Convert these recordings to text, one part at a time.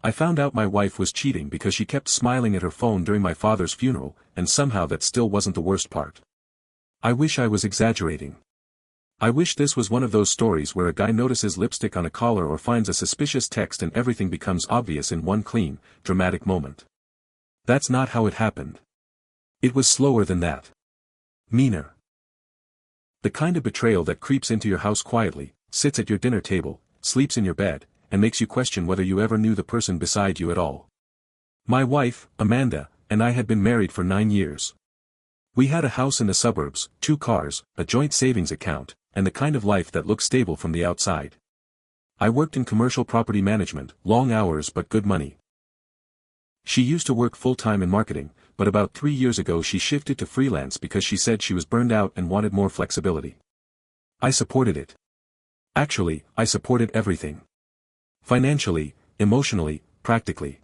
I found out my wife was cheating because she kept smiling at her phone during my father's funeral, and somehow that still wasn't the worst part. I wish I was exaggerating. I wish this was one of those stories where a guy notices lipstick on a collar or finds a suspicious text and everything becomes obvious in one clean, dramatic moment. That's not how it happened. It was slower than that. Meaner. The kind of betrayal that creeps into your house quietly, sits at your dinner table, sleeps in your bed, and makes you question whether you ever knew the person beside you at all. My wife, Amanda, and I had been married for 9 years. We had a house in the suburbs, 2 cars, a joint savings account, and the kind of life that looks stable from the outside. I worked in commercial property management, long hours but good money. She used to work full-time in marketing, but about 3 years ago she shifted to freelance because she said she was burned out and wanted more flexibility. I supported it. Actually, I supported everything. Financially, emotionally, practically.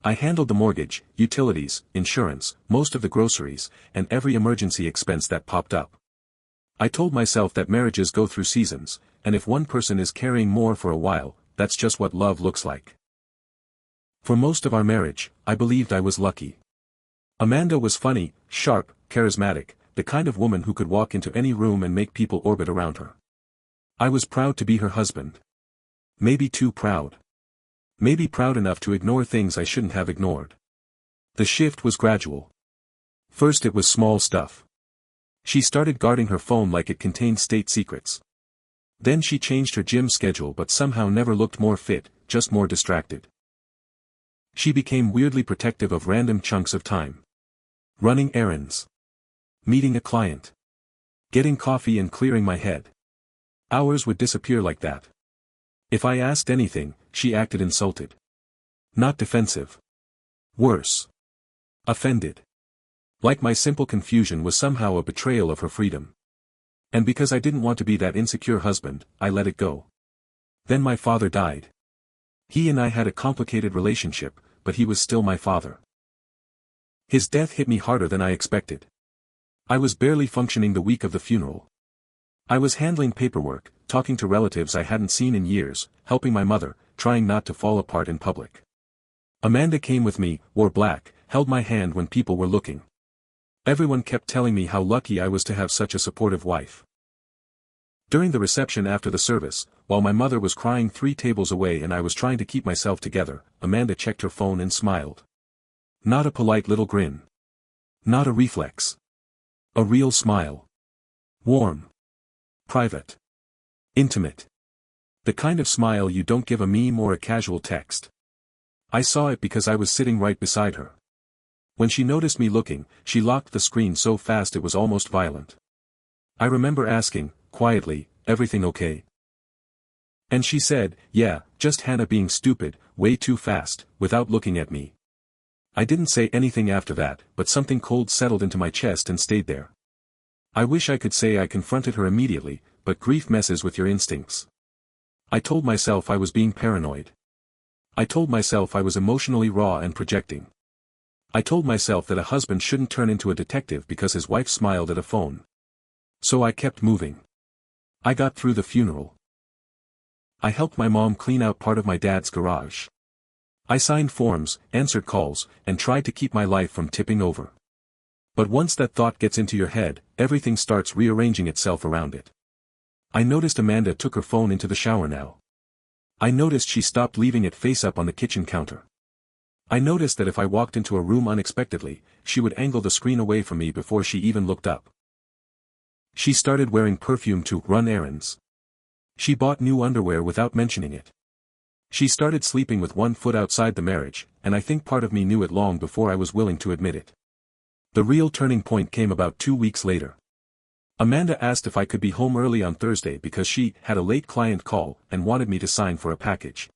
I handled the mortgage, utilities, insurance, most of the groceries, and every emergency expense that popped up. I told myself that marriages go through seasons, and if one person is carrying more for a while, that's just what love looks like. For most of our marriage, I believed I was lucky. Amanda was funny, sharp, charismatic, the kind of woman who could walk into any room and make people orbit around her. I was proud to be her husband. Maybe too proud. Maybe proud enough to ignore things I shouldn't have ignored. The shift was gradual. First it was small stuff. She started guarding her phone like it contained state secrets. Then she changed her gym schedule but somehow never looked more fit, just more distracted. She became weirdly protective of random chunks of time. Running errands. Meeting a client. Getting coffee and clearing my head. Hours would disappear like that. If I asked anything, she acted insulted. Not defensive. Worse. Offended. Like my simple confusion was somehow a betrayal of her freedom. And because I didn't want to be that insecure husband, I let it go. Then my father died. He and I had a complicated relationship, but he was still my father. His death hit me harder than I expected. I was barely functioning the week of the funeral. I was handling paperwork, talking to relatives I hadn't seen in years, helping my mother, trying not to fall apart in public. Amanda came with me, wore black, held my hand when people were looking. Everyone kept telling me how lucky I was to have such a supportive wife. During the reception after the service, while my mother was crying 3 tables away and I was trying to keep myself together, Amanda checked her phone and smiled. Not a polite little grin. Not a reflex. A real smile. Warm. Private. Intimate. The kind of smile you don't give a meme or a casual text. I saw it because I was sitting right beside her. When she noticed me looking, she locked the screen so fast it was almost violent. I remember asking, quietly, "Everything okay?" And she said, "Yeah, just Hannah being stupid, way too fast," without looking at me. I didn't say anything after that, but something cold settled into my chest and stayed there. I wish I could say I confronted her immediately, but grief messes with your instincts. I told myself I was being paranoid. I told myself I was emotionally raw and projecting. I told myself that a husband shouldn't turn into a detective because his wife smiled at a phone. So I kept moving. I got through the funeral. I helped my mom clean out part of my dad's garage. I signed forms, answered calls, and tried to keep my life from tipping over. But once that thought gets into your head, everything starts rearranging itself around it. I noticed Amanda took her phone into the shower now. I noticed she stopped leaving it face up on the kitchen counter. I noticed that if I walked into a room unexpectedly, she would angle the screen away from me before she even looked up. She started wearing perfume to run errands. She bought new underwear without mentioning it. She started sleeping with one foot outside the marriage, and I think part of me knew it long before I was willing to admit it. The real turning point came about 2 weeks later. Amanda asked if I could be home early on Thursday because she had a late client call and wanted me to sign for a package.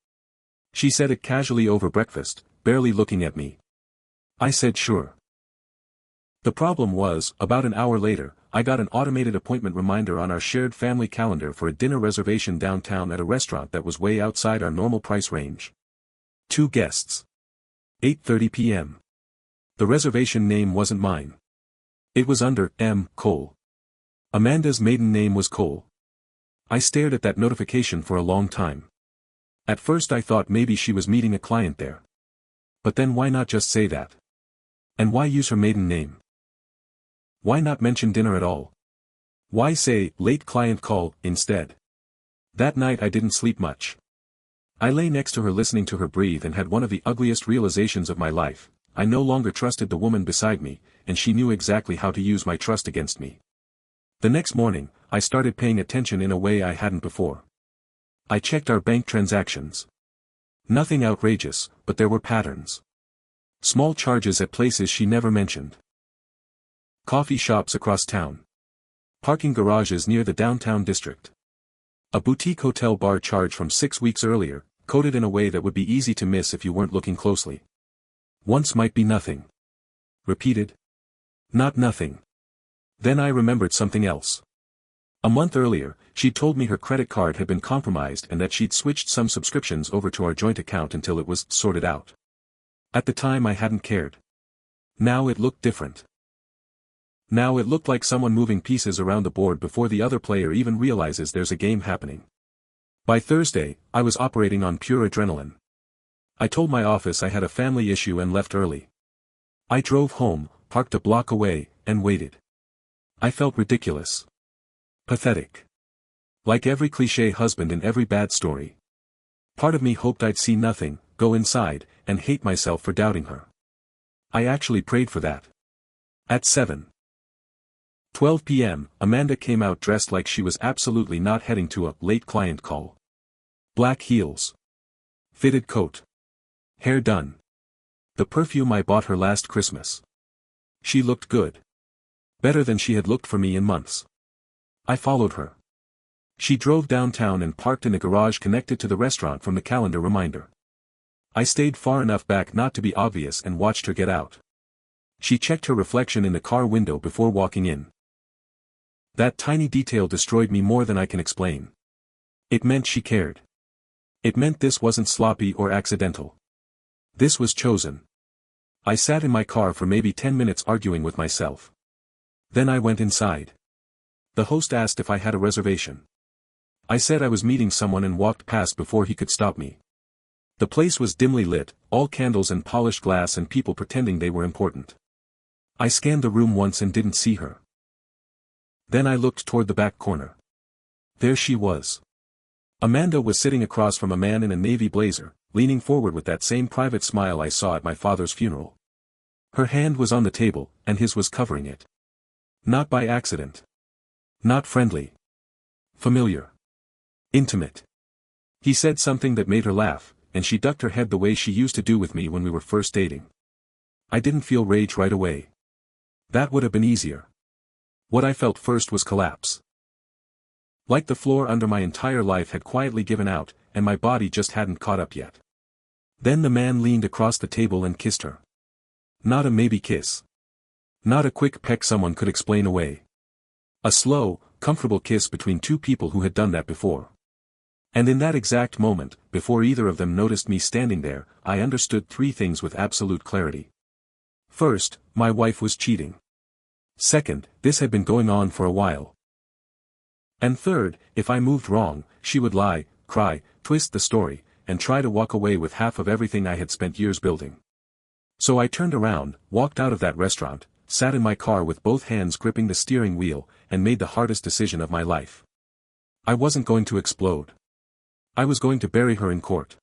She said it casually over breakfast, barely looking at me. I said sure. The problem was, about an hour later, I got an automated appointment reminder on our shared family calendar for a dinner reservation downtown at a restaurant that was way outside our normal price range. 2 guests. 8:30 p.m. The reservation name wasn't mine. It was under M. Cole. Amanda's maiden name was Cole. I stared at that notification for a long time. At first I thought maybe she was meeting a client there. But then why not just say that? And why use her maiden name? Why not mention dinner at all? Why say, late client call, instead? That night I didn't sleep much. I lay next to her listening to her breathe and had one of the ugliest realizations of my life. I no longer trusted the woman beside me, and she knew exactly how to use my trust against me. The next morning, I started paying attention in a way I hadn't before. I checked our bank transactions. Nothing outrageous, but there were patterns. Small charges at places she never mentioned. Coffee shops across town. Parking garages near the downtown district. A boutique hotel bar charge from 6 weeks earlier, coded in a way that would be easy to miss if you weren't looking closely. Once might be nothing. Repeated. Not nothing. Then I remembered something else. A month earlier, she'd told me her credit card had been compromised and that she'd switched some subscriptions over to our joint account until it was sorted out. At the time I hadn't cared. Now it looked different. Now it looked like someone moving pieces around the board before the other player even realizes there's a game happening. By Thursday, I was operating on pure adrenaline. I told my office I had a family issue and left early. I drove home, parked a block away, and waited. I felt ridiculous. Pathetic. Like every cliché husband in every bad story. Part of me hoped I'd see nothing, go inside, and hate myself for doubting her. I actually prayed for that. At 7:12 p.m., Amanda came out dressed like she was absolutely not heading to a late client call. Black heels. Fitted coat. Hair done. The perfume I bought her last Christmas. She looked good. Better than she had looked for me in months. I followed her. She drove downtown and parked in a garage connected to the restaurant from the calendar reminder. I stayed far enough back not to be obvious and watched her get out. She checked her reflection in the car window before walking in. That tiny detail destroyed me more than I can explain. It meant she cared. It meant this wasn't sloppy or accidental. This was chosen. I sat in my car for maybe 10 minutes arguing with myself. Then I went inside. The host asked if I had a reservation. I said I was meeting someone and walked past before he could stop me. The place was dimly lit, all candles and polished glass and people pretending they were important. I scanned the room once and didn't see her. Then I looked toward the back corner. There she was. Amanda was sitting across from a man in a navy blazer, leaning forward with that same private smile I saw at my father's funeral. Her hand was on the table, and his was covering it. Not by accident. Not friendly. Familiar. Intimate. He said something that made her laugh, and she ducked her head the way she used to do with me when we were first dating. I didn't feel rage right away. That would have been easier. What I felt first was collapse. Like the floor under my entire life had quietly given out, and my body just hadn't caught up yet. Then the man leaned across the table and kissed her. Not a maybe kiss. Not a quick peck someone could explain away. A slow, comfortable kiss between two people who had done that before. And in that exact moment, before either of them noticed me standing there, I understood 3 things with absolute clarity. First, my wife was cheating. Second, this had been going on for a while. And third, if I moved wrong, she would lie, cry, twist the story, and try to walk away with half of everything I had spent years building. So I turned around, walked out of that restaurant, sat in my car with both hands gripping the steering wheel, and made the hardest decision of my life. I wasn't going to explode. I was going to bury her in court.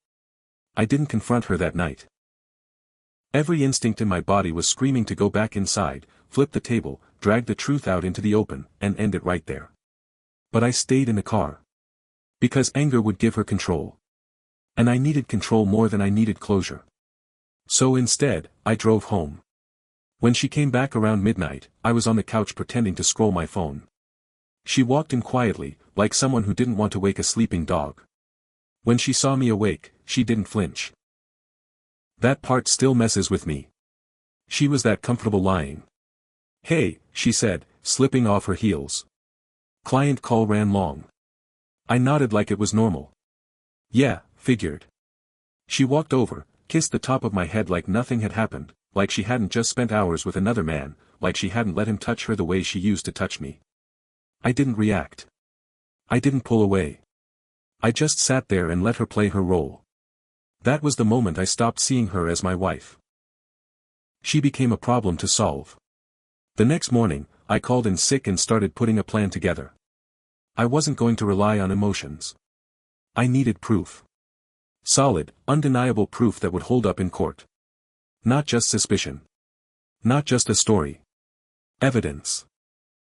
I didn't confront her that night. Every instinct in my body was screaming to go back inside, flip the table, drag the truth out into the open, and end it right there. But I stayed in the car. Because anger would give her control. And I needed control more than I needed closure. So instead, I drove home. When she came back around midnight, I was on the couch pretending to scroll my phone. She walked in quietly, like someone who didn't want to wake a sleeping dog. When she saw me awake, she didn't flinch. That part still messes with me. She was that comfortable lying. Hey, she said, slipping off her heels. Client call ran long. I nodded like it was normal. Yeah, figured. She walked over, kissed the top of my head like nothing had happened, like she hadn't just spent hours with another man, like she hadn't let him touch her the way she used to touch me. I didn't react. I didn't pull away. I just sat there and let her play her role. That was the moment I stopped seeing her as my wife. She became a problem to solve. The next morning, I called in sick and started putting a plan together. I wasn't going to rely on emotions. I needed proof. Solid, undeniable proof that would hold up in court. Not just suspicion. Not just a story. Evidence.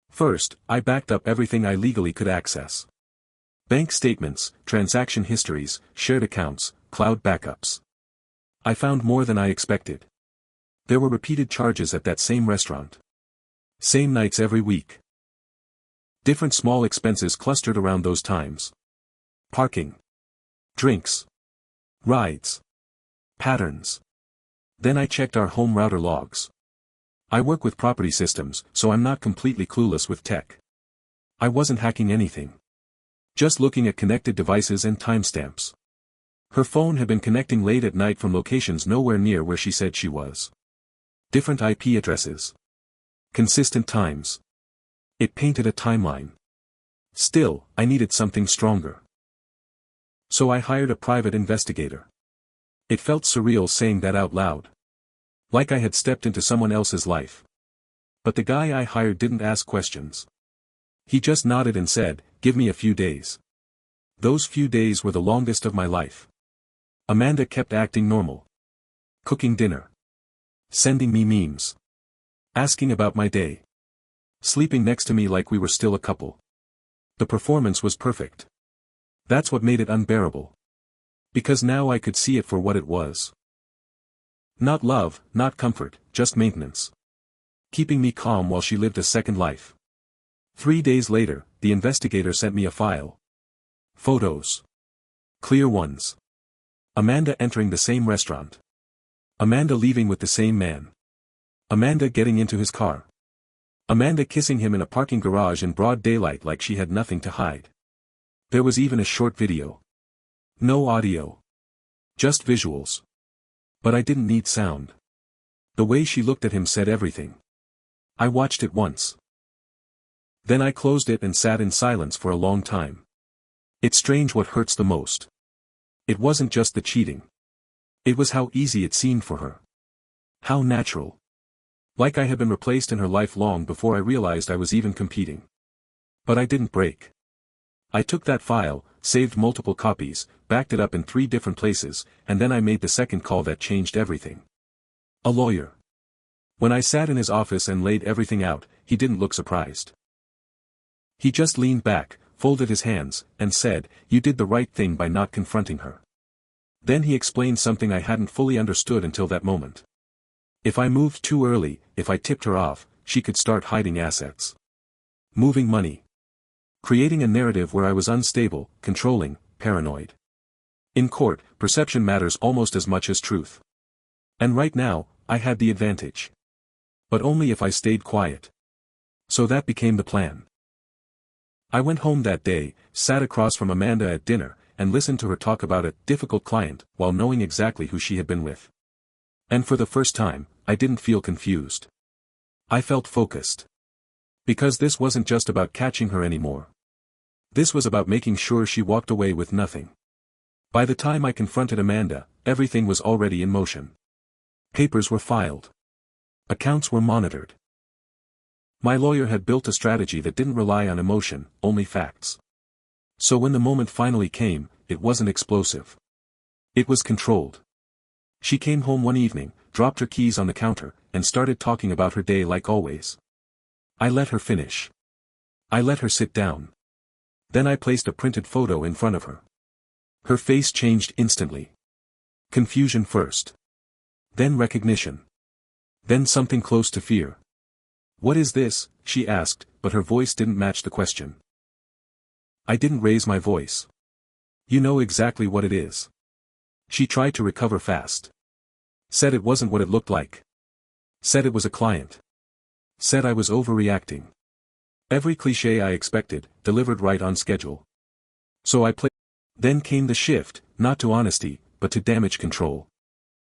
First, I backed up everything I legally could access. Bank statements, transaction histories, shared accounts, cloud backups. I found more than I expected. There were repeated charges at that same restaurant. Same nights every week. Different small expenses clustered around those times. Parking. Drinks. Rides. Patterns. Then I checked our home router logs. I work with property systems, so I'm not completely clueless with tech. I wasn't hacking anything. Just looking at connected devices and timestamps. Her phone had been connecting late at night from locations nowhere near where she said she was. Different IP addresses. Consistent times. It painted a timeline. Still, I needed something stronger. So I hired a private investigator. It felt surreal saying that out loud. Like I had stepped into someone else's life. But the guy I hired didn't ask questions. He just nodded and said, "Give me a few days." Those few days were the longest of my life. Amanda kept acting normal. Cooking dinner. Sending me memes. Asking about my day. Sleeping next to me like we were still a couple. The performance was perfect. That's what made it unbearable. Because now I could see it for what it was. Not love, not comfort, just maintenance. Keeping me calm while she lived a second life. 3 days later, the investigator sent me a file. Photos. Clear ones. Amanda entering the same restaurant. Amanda leaving with the same man. Amanda getting into his car. Amanda kissing him in a parking garage in broad daylight like she had nothing to hide. There was even a short video. No audio. Just visuals. But I didn't need sound. The way she looked at him said everything. I watched it once. Then I closed it and sat in silence for a long time. It's strange what hurts the most. It wasn't just the cheating. It was how easy it seemed for her. How natural. Like I had been replaced in her life long before I realized I was even competing. But I didn't break. I took that file, saved multiple copies, backed it up in 3 different places, and then I made the second call that changed everything. A lawyer. When I sat in his office and laid everything out, he didn't look surprised. He just leaned back, folded his hands, and said, "You did the right thing by not confronting her." Then he explained something I hadn't fully understood until that moment. If I moved too early, if I tipped her off, she could start hiding assets. Moving money. Creating a narrative where I was unstable, controlling, paranoid. In court, perception matters almost as much as truth. And right now, I had the advantage. But only if I stayed quiet. So that became the plan. I went home that day, sat across from Amanda at dinner, and listened to her talk about a difficult client, while knowing exactly who she had been with. And for the first time, I didn't feel confused. I felt focused. Because this wasn't just about catching her anymore. This was about making sure she walked away with nothing. By the time I confronted Amanda, everything was already in motion. Papers were filed. Accounts were monitored. My lawyer had built a strategy that didn't rely on emotion, only facts. So when the moment finally came, it wasn't explosive. It was controlled. She came home one evening, dropped her keys on the counter, and started talking about her day like always. I let her finish. I let her sit down. Then I placed a printed photo in front of her. Her face changed instantly. Confusion first. Then recognition. Then something close to fear. "What is this?" she asked, but her voice didn't match the question. I didn't raise my voice. "You know exactly what it is." She tried to recover fast. Said it wasn't what it looked like. Said it was a client. Said I was overreacting. Every cliché I expected, delivered right on schedule. So I played. Then came the shift, not to honesty, but to damage control.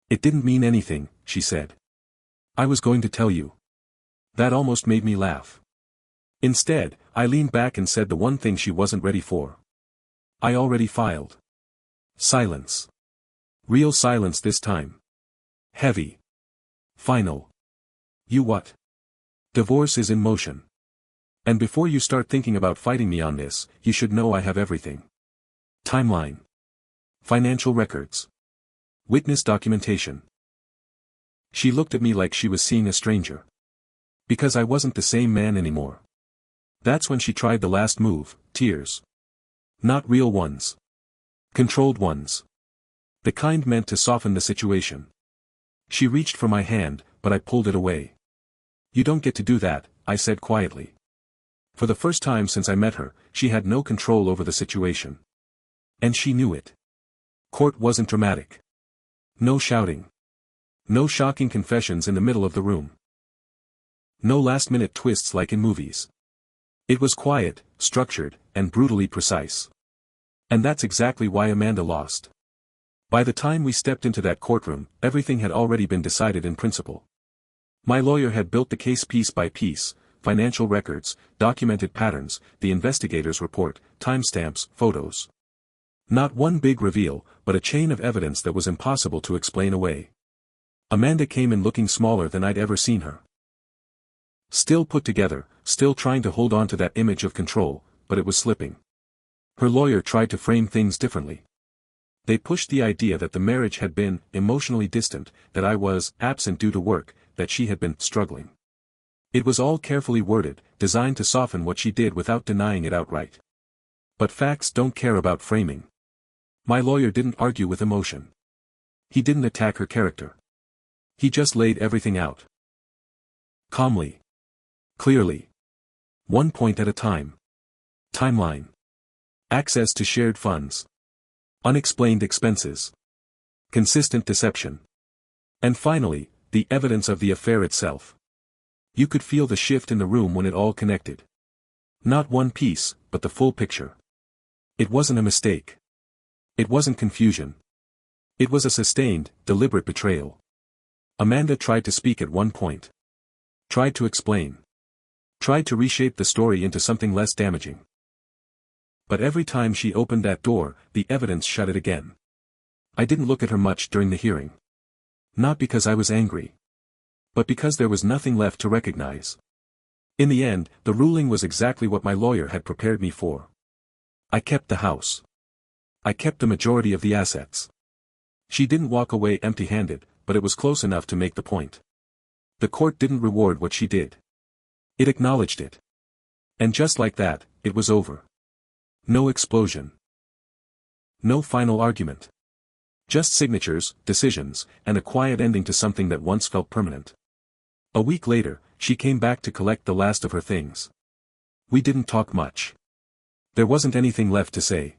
"It didn't mean anything," she said. "I was going to tell you." That almost made me laugh. Instead, I leaned back and said the one thing she wasn't ready for. I already filed. Silence. Real silence this time. Heavy. Final. You what? Divorce is in motion. And before you start thinking about fighting me on this, you should know I have everything. Timeline. Financial records. Witness documentation. She looked at me like she was seeing a stranger. Because I wasn't the same man anymore. That's when she tried the last move, tears. Not real ones. Controlled ones. The kind meant to soften the situation. She reached for my hand, but I pulled it away. You don't get to do that, I said quietly. For the first time since I met her, she had no control over the situation. And she knew it. Court wasn't dramatic. No shouting. No shocking confessions in the middle of the room. No last-minute twists like in movies. It was quiet, structured, and brutally precise. And that's exactly why Amanda lost. By the time we stepped into that courtroom, everything had already been decided in principle. My lawyer had built the case piece by piece, financial records, documented patterns, the investigator's report, timestamps, photos. Not one big reveal, but a chain of evidence that was impossible to explain away. Amanda came in looking smaller than I'd ever seen her. Still put together, still trying to hold on to that image of control, but it was slipping. Her lawyer tried to frame things differently. They pushed the idea that the marriage had been emotionally distant, that I was absent due to work, that she had been struggling. It was all carefully worded, designed to soften what she did without denying it outright. But facts don't care about framing. My lawyer didn't argue with emotion. He didn't attack her character. He just laid everything out. Calmly. Clearly. One point at a time. Timeline. Access to shared funds. Unexplained expenses. Consistent deception. And finally, the evidence of the affair itself. You could feel the shift in the room when it all connected. Not one piece, but the full picture. It wasn't a mistake. It wasn't confusion. It was a sustained, deliberate betrayal. Amanda tried to speak at one point. Tried to explain. Tried to reshape the story into something less damaging. But every time she opened that door, the evidence shut it again. I didn't look at her much during the hearing. Not because I was angry. But because there was nothing left to recognize. In the end, the ruling was exactly what my lawyer had prepared me for. I kept the house. I kept the majority of the assets. She didn't walk away empty-handed, but it was close enough to make the point. The court didn't reward what she did. It acknowledged it. And just like that, it was over. No explosion. No final argument. Just signatures, decisions, and a quiet ending to something that once felt permanent. A week later, she came back to collect the last of her things. We didn't talk much. There wasn't anything left to say.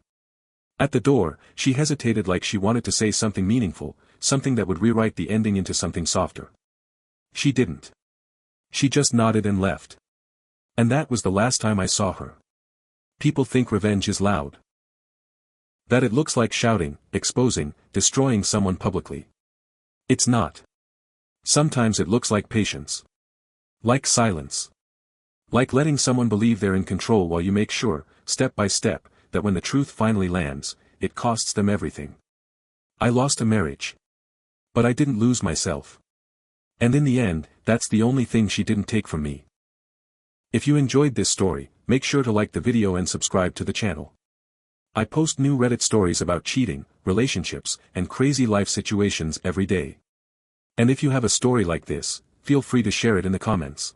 At the door, she hesitated like she wanted to say something meaningful, something that would rewrite the ending into something softer. She didn't. She just nodded and left. And that was the last time I saw her. People think revenge is loud. That it looks like shouting, exposing, destroying someone publicly. It's not. Sometimes it looks like patience. Like silence. Like letting someone believe they're in control while you make sure, step by step, that when the truth finally lands, it costs them everything. I lost a marriage. But I didn't lose myself. And in the end, that's the only thing she didn't take from me. If you enjoyed this story, make sure to like the video and subscribe to the channel. I post new Reddit stories about cheating, relationships, and crazy life situations every day. And if you have a story like this, feel free to share it in the comments.